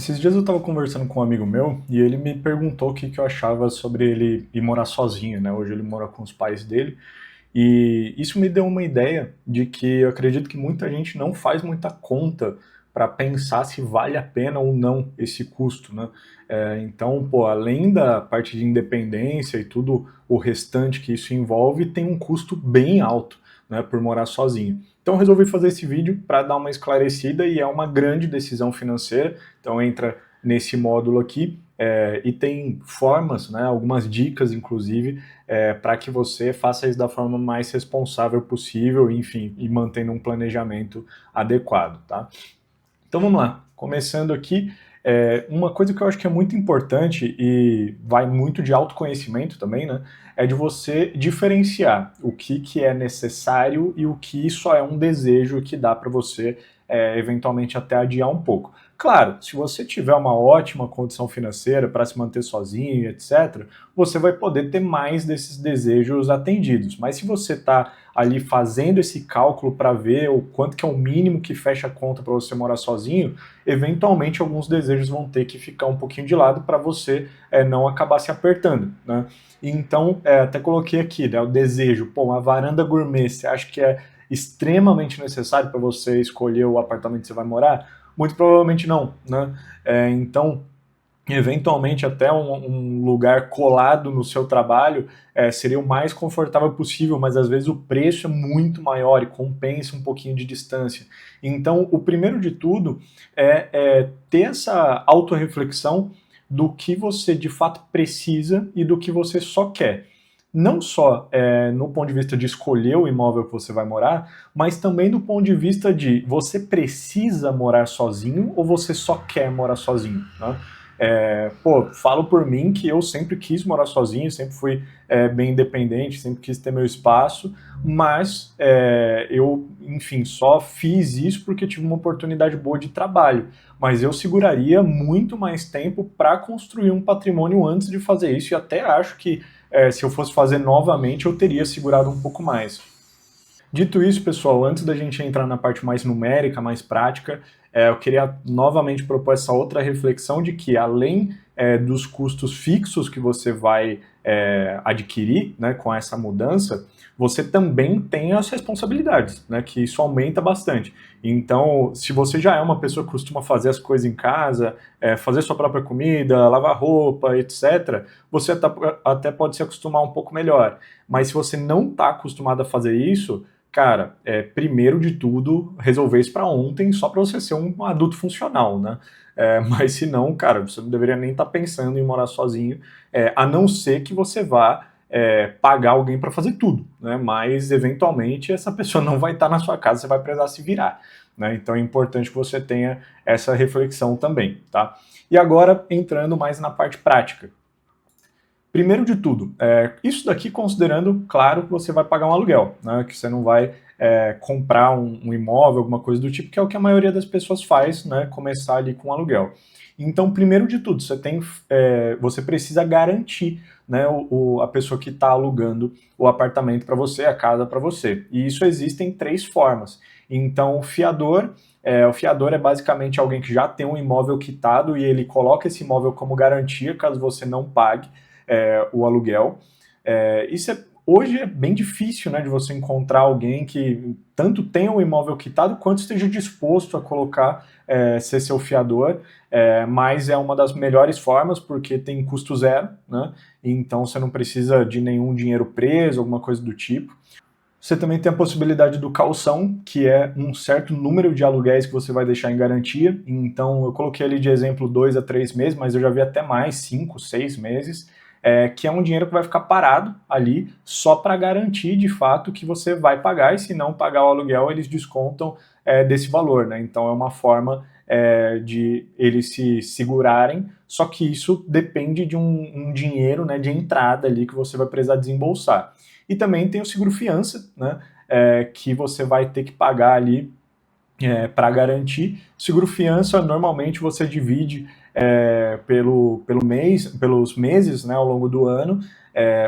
Esses dias eu estava conversando com um amigo meu e ele me perguntou o que eu achava sobre ele ir morar sozinho, né? Hoje ele mora com os pais dele e isso me deu uma ideia de que eu acredito que muita gente não faz muita conta para pensar se vale a pena ou não esse custo, né? Então, pô, além da parte de independência e tudo o restante que isso envolve, tem um custo bem alto, né, por morar sozinho. Então, eu resolvi fazer esse vídeo para dar uma esclarecida e é uma grande decisão financeira. Então, entra nesse módulo aqui e tem formas, né, algumas dicas, inclusive, para que você faça isso da forma mais responsável possível, enfim, e mantendo um planejamento adequado, tá? Então vamos lá, começando aqui, uma coisa que eu acho que é muito importante e vai muito de autoconhecimento também, né? É de você diferenciar o que é necessário e o que só é um desejo que dá para você eventualmente até adiar um pouco. Claro, se você tiver uma ótima condição financeira para se manter sozinho, etc., você vai poder ter mais desses desejos atendidos. Mas se você está ali fazendo esse cálculo para ver o quanto que é o mínimo que fecha a conta para você morar sozinho, eventualmente alguns desejos vão ter que ficar um pouquinho de lado para você não acabar se apertando, né? Então, até coloquei aqui, né, o desejo, pô, uma varanda gourmet, você acha que é extremamente necessário para você escolher o apartamento que você vai morar? Muito provavelmente não, né? Então, eventualmente até um lugar colado no seu trabalho seria o mais confortável possível, mas às vezes o preço é muito maior e compensa um pouquinho de distância. Então, o primeiro de tudo é ter essa autorreflexão do que você de fato precisa e do que você só quer. Não só no ponto de vista de escolher o imóvel que você vai morar, mas também do ponto de vista de você precisa morar sozinho ou você só quer morar sozinho, né? Falo por mim que eu sempre quis morar sozinho, sempre fui bem independente, sempre quis ter meu espaço, mas eu, enfim, só fiz isso porque tive uma oportunidade boa de trabalho. Mas eu seguraria muito mais tempo para construir um patrimônio antes de fazer isso, e até acho que se eu fosse fazer novamente, eu teria segurado um pouco mais. Dito isso, pessoal, antes da gente entrar na parte mais numérica, mais prática, eu queria novamente propor essa outra reflexão de que, além dos custos fixos que você vai adquirir, né, com essa mudança, você também tem as responsabilidades, né, que isso aumenta bastante. Então, se você já é uma pessoa que costuma fazer as coisas em casa, fazer sua própria comida, lavar roupa, etc., você até pode se acostumar um pouco melhor. Mas se você não está acostumado a fazer isso, cara, primeiro de tudo, resolver isso para ontem, só para você ser um adulto funcional, né? Mas se não, cara, você não deveria nem estar pensando em morar sozinho, a não ser que você vá pagar alguém para fazer tudo, né? Mas eventualmente essa pessoa não vai estar na sua casa, você vai precisar se virar, né? Então é importante que você tenha essa reflexão também, tá? E agora entrando mais na parte prática. Primeiro de tudo, isso daqui considerando, claro, que você vai pagar um aluguel, né, que você não vai comprar um imóvel, alguma coisa do tipo, que é o que a maioria das pessoas faz, né, começar ali com aluguel. Então, primeiro de tudo, você precisa garantir, né, a pessoa que está alugando o apartamento para você, a casa para você. E isso existem três formas. Então, o fiador é basicamente alguém que já tem um imóvel quitado e ele coloca esse imóvel como garantia caso você não pague o aluguel. Hoje é bem difícil, né, de você encontrar alguém que tanto tenha um imóvel quitado quanto esteja disposto a colocar, ser seu fiador, mas é uma das melhores formas porque tem custo zero, né? Então você não precisa de nenhum dinheiro preso, alguma coisa do tipo. Você também tem a possibilidade do calção, que é um certo número de aluguéis que você vai deixar em garantia. Então, eu coloquei ali de exemplo 2 a 3 meses, mas eu já vi até mais, 5, 6 meses, que é um dinheiro que vai ficar parado ali só para garantir de fato que você vai pagar, e se não pagar o aluguel, eles descontam desse valor, né? Então, é uma forma de eles se segurarem, só que isso depende de um dinheiro, né, de entrada ali que você vai precisar desembolsar. E também tem o seguro fiança, né, que você vai ter que pagar ali para garantir. Seguro fiança, normalmente você divide pelos meses, né, ao longo do ano,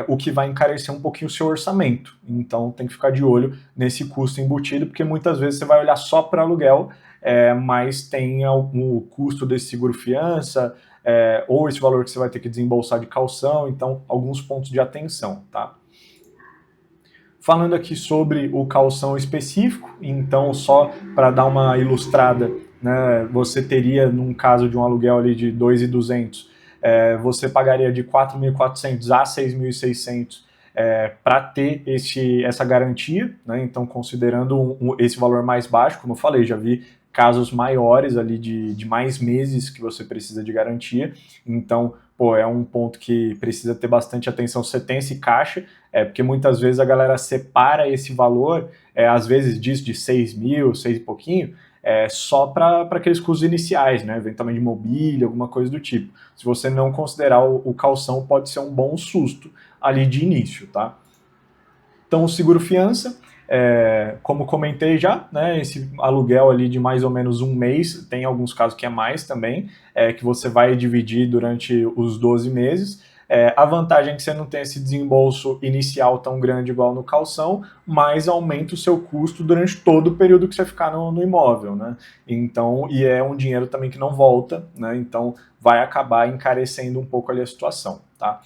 o que vai encarecer um pouquinho o seu orçamento. Então tem que ficar de olho nesse custo embutido, porque muitas vezes você vai olhar só para aluguel mas tem o custo desse seguro-fiança, ou esse valor que você vai ter que desembolsar de caução, então alguns pontos de atenção, tá? Falando aqui sobre o calção específico, então só para dar uma ilustrada, né, você teria, num caso de um aluguel ali de 2.200, você pagaria de 4.400 a 6.600 para ter essa garantia, né, então considerando esse valor mais baixo, como eu falei, já vi casos maiores ali de mais meses que você precisa de garantia, então é um ponto que precisa ter bastante atenção. Você tem esse caixa, porque muitas vezes a galera separa esse valor, às vezes diz de 6 mil, 6 e pouquinho, só para aqueles custos iniciais, né? Eventualmente de mobília, alguma coisa do tipo. Se você não considerar o calção, pode ser um bom susto ali de início, tá? Então, o seguro-fiança, como comentei já, né, esse aluguel ali de mais ou menos um mês, tem alguns casos que é mais também, que você vai dividir durante os 12 meses. A vantagem é que você não tem esse desembolso inicial tão grande igual no calção, mas aumenta o seu custo durante todo o período que você ficar no imóvel, né? Então, e é um dinheiro também que não volta, né? Então, vai acabar encarecendo um pouco ali a situação, tá?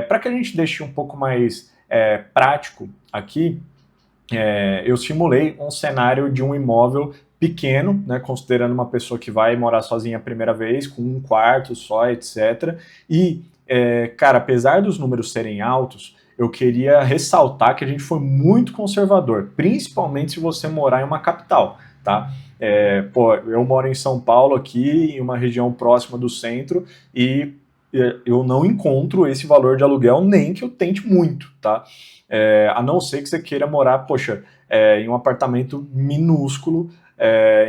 Para que a gente deixe um pouco mais prático aqui, eu simulei um cenário de um imóvel pequeno, né, considerando uma pessoa que vai morar sozinha a primeira vez, com um quarto só, etc. E, cara, apesar dos números serem altos, eu queria ressaltar que a gente foi muito conservador, principalmente se você morar em uma capital, tá? Eu moro em São Paulo aqui, em uma região próxima do centro, e eu não encontro esse valor de aluguel nem que eu tente muito, tá? A não ser que você queira morar, poxa, em um apartamento minúsculo,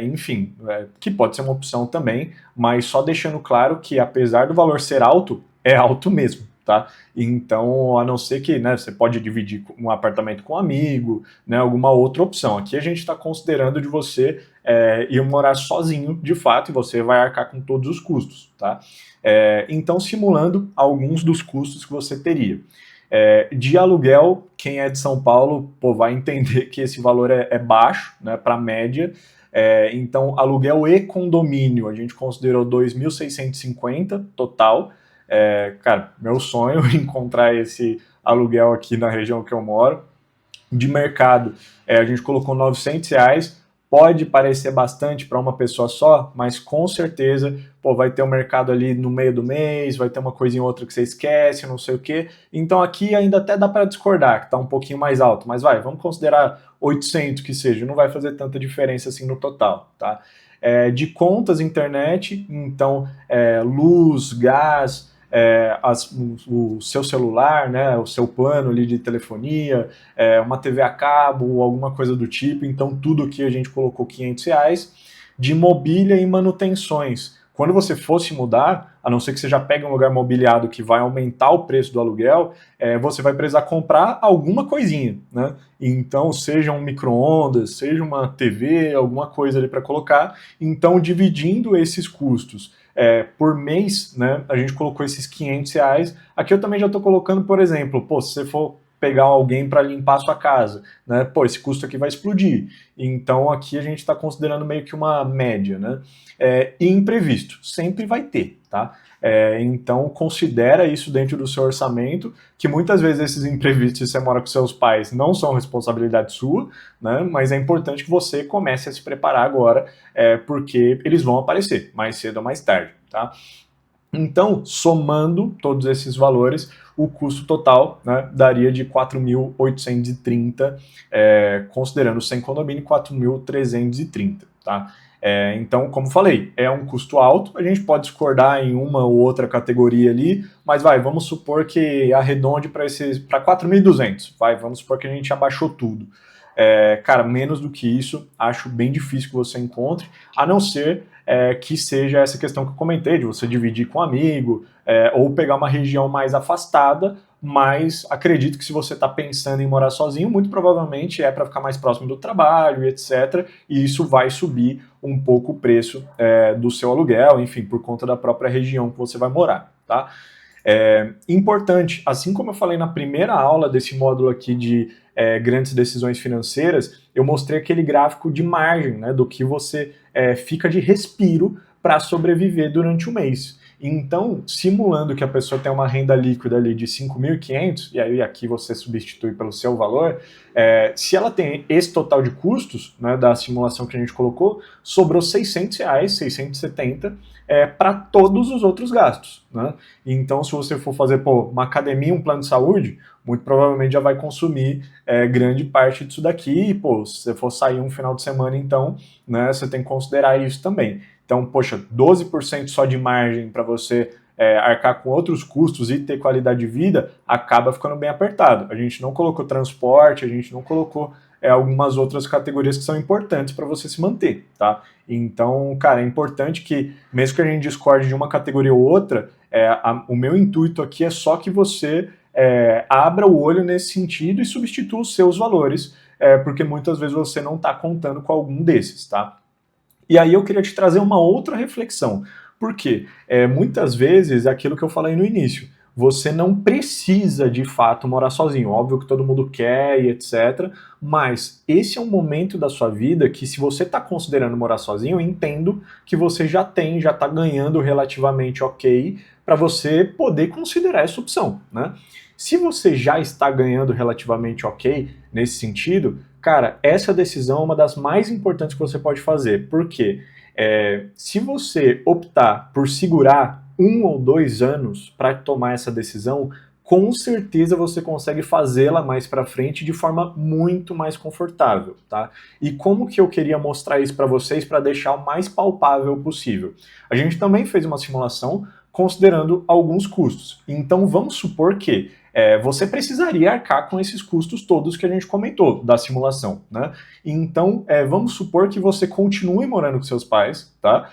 enfim, que pode ser uma opção também, mas só deixando claro que apesar do valor ser alto, é alto mesmo, tá? Então, a não ser que, né, você pode dividir um apartamento com um amigo, né, alguma outra opção. Aqui a gente está considerando de você ir morar sozinho, de fato, e você vai arcar com todos os custos, tá? Então, simulando alguns dos custos que você teria. De aluguel, quem é de São Paulo vai entender que esse valor é baixo, né, para a média. Então, aluguel e condomínio, a gente considerou 2.650 total. Cara, meu sonho é encontrar esse aluguel aqui na região que eu moro. De mercado, a gente colocou R$ 900. Pode parecer bastante para uma pessoa só, mas com certeza vai ter um mercado ali no meio do mês, vai ter uma coisinha ou outra que você esquece, não sei o quê. Então aqui ainda até dá para discordar, que está um pouquinho mais alto, mas vamos considerar 800 que seja, não vai fazer tanta diferença assim no total, tá? De contas, internet, então luz, gás, o seu celular, né, o seu plano ali de telefonia, uma TV a cabo, alguma coisa do tipo, então tudo aqui a gente colocou R$ 500, de mobília e manutenções. Quando você fosse mudar, a não ser que você já pegue um lugar mobiliado que vai aumentar o preço do aluguel, você vai precisar comprar alguma coisinha, né? Então, seja um micro-ondas, seja uma TV, alguma coisa ali para colocar. Então, dividindo esses custos por mês, né, a gente colocou esses R$ 500. Aqui eu também já estou colocando, por exemplo, se você for pegar alguém para limpar a sua casa, né, esse custo aqui vai explodir. Então aqui a gente está considerando meio que uma média, né? E imprevisto, sempre vai ter, tá? Então considera isso dentro do seu orçamento, que muitas vezes esses imprevistos, se você mora com seus pais, não são responsabilidade sua, né? Mas é importante que você comece a se preparar agora, porque eles vão aparecer mais cedo ou mais tarde, tá? Então, somando todos esses valores, o custo total, né, daria de 4.830, considerando sem condomínio, 4.330, tá? Então, como falei, é um custo alto, a gente pode discordar em uma ou outra categoria ali, mas vamos supor que arredonde para 4.200, vamos supor que a gente abaixou tudo. Cara, menos do que isso, acho bem difícil que você encontre, a não ser que seja essa questão que eu comentei, de você dividir com um amigo, ou pegar uma região mais afastada, mas acredito que se você está pensando em morar sozinho, muito provavelmente é para ficar mais próximo do trabalho, etc. E isso vai subir um pouco o preço do seu aluguel, enfim, por conta da própria região que você vai morar, tá? Importante, assim como eu falei na primeira aula desse módulo aqui de grandes decisões financeiras, eu mostrei aquele gráfico de margem, né, do que você fica de respiro para sobreviver durante o mês. Então, simulando que a pessoa tem uma renda líquida ali de 5.500, e aí aqui você substitui pelo seu valor, se ela tem esse total de custos, né, da simulação que a gente colocou, sobrou R$ 600, 670, para todos os outros gastos, né? Então, se você for fazer uma academia, um plano de saúde, muito provavelmente já vai consumir grande parte disso daqui, e se você for sair um final de semana, então, né, você tem que considerar isso também. Então, poxa, 12% só de margem para você arcar com outros custos e ter qualidade de vida, acaba ficando bem apertado. A gente não colocou transporte, a gente não colocou algumas outras categorias que são importantes para você se manter, tá? Então, cara, é importante que, mesmo que a gente discorde de uma categoria ou outra, o meu intuito aqui é só que você abra o olho nesse sentido e substitua os seus valores, porque muitas vezes você não está contando com algum desses, tá? E aí eu queria te trazer uma outra reflexão. Por quê? Muitas vezes é aquilo que eu falei no início. Você não precisa de fato morar sozinho. Óbvio que todo mundo quer e etc. Mas esse é um momento da sua vida que, se você está considerando morar sozinho, eu entendo que você já está ganhando relativamente ok para você poder considerar essa opção, né? Se você já está ganhando relativamente ok nesse sentido, cara, essa decisão é uma das mais importantes que você pode fazer. Por quê? Se você optar por segurar 1 ou 2 anos para tomar essa decisão, com certeza você consegue fazê-la mais para frente de forma muito mais confortável, tá? E como que eu queria mostrar isso para vocês para deixar o mais palpável possível? A gente também fez uma simulação considerando alguns custos. Então vamos supor que você precisaria arcar com esses custos todos que a gente comentou da simulação, né? Então, vamos supor que você continue morando com seus pais, tá?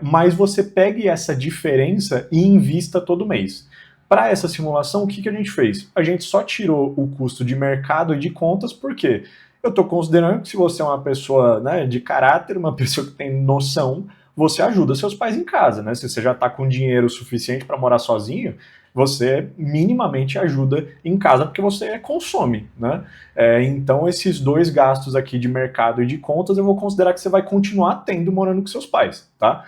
Mas você pegue essa diferença e invista todo mês. Para essa simulação, o que a gente fez? A gente só tirou o custo de mercado e de contas, porque eu estou considerando que, se você é uma pessoa, né, de caráter, uma pessoa que tem noção, você ajuda seus pais em casa, né? Se você já está com dinheiro suficiente para morar sozinho, você minimamente ajuda em casa porque você consome, né? Então, esses 2 gastos aqui de mercado e de contas, eu vou considerar que você vai continuar tendo morando com seus pais, tá?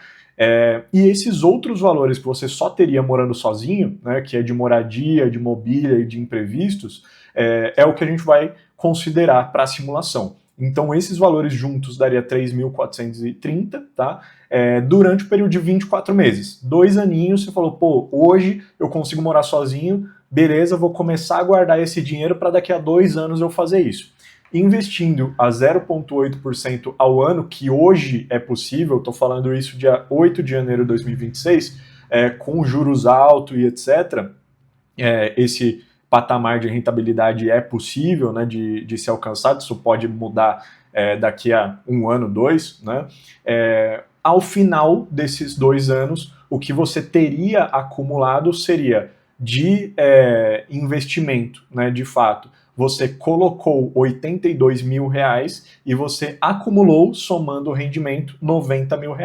E esses outros valores que você só teria morando sozinho, né, que é de moradia, de mobília e de imprevistos, é o que a gente vai considerar para a simulação. Então, esses valores juntos daria 3.430, tá? Durante o período de 24 meses. 2 aninhos, você falou, hoje eu consigo morar sozinho, beleza, vou começar a guardar esse dinheiro para daqui a 2 anos eu fazer isso. Investindo a 0,8% ao ano, que hoje é possível, estou falando isso dia 8 de janeiro de 2026, com juros altos e etc., esse patamar de rentabilidade é possível, né, de ser alcançado. Isso pode mudar daqui a 1 ano, 2, né? Ao final desses 2 anos, o que você teria acumulado seria de investimento, né, de fato. Você colocou R$82 mil e você acumulou, somando o rendimento, R$90 mil,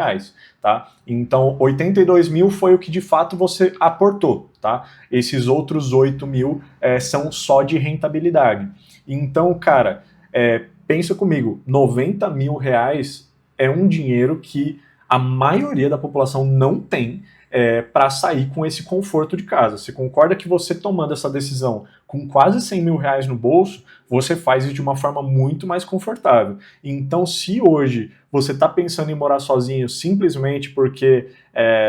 tá? Então, 82 mil foi o que de fato você aportou, tá? Esses outros 8 mil são só de rentabilidade. Então, cara, pensa comigo, R$90 mil é um dinheiro que a maioria da população não tem para sair com esse conforto de casa. Você concorda que você, tomando essa decisão com quase R$100 mil no bolso, você faz isso de uma forma muito mais confortável. Então, se hoje você está pensando em morar sozinho simplesmente porque,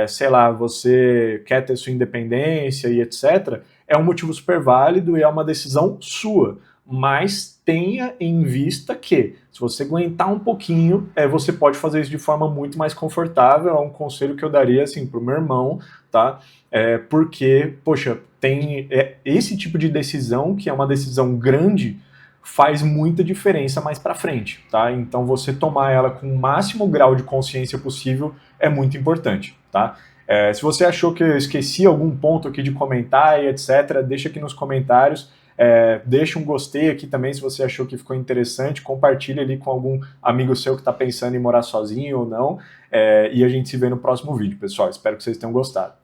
sei lá, você quer ter sua independência e etc., é um motivo super válido e é uma decisão sua. Mas tenha em vista que, se você aguentar um pouquinho, você pode fazer isso de forma muito mais confortável. É um conselho que eu daria assim, para o meu irmão, tá? Porque, poxa, tem esse tipo de decisão, que é uma decisão grande, faz muita diferença mais para frente, tá? Então, você tomar ela com o máximo grau de consciência possível é muito importante, tá? Se você achou que eu esqueci algum ponto aqui de comentar e etc., deixa aqui nos comentários. Deixa um gostei aqui também se você achou que ficou interessante, compartilha ali com algum amigo seu que está pensando em morar sozinho ou não, e a gente se vê no próximo vídeo, pessoal. Espero que vocês tenham gostado.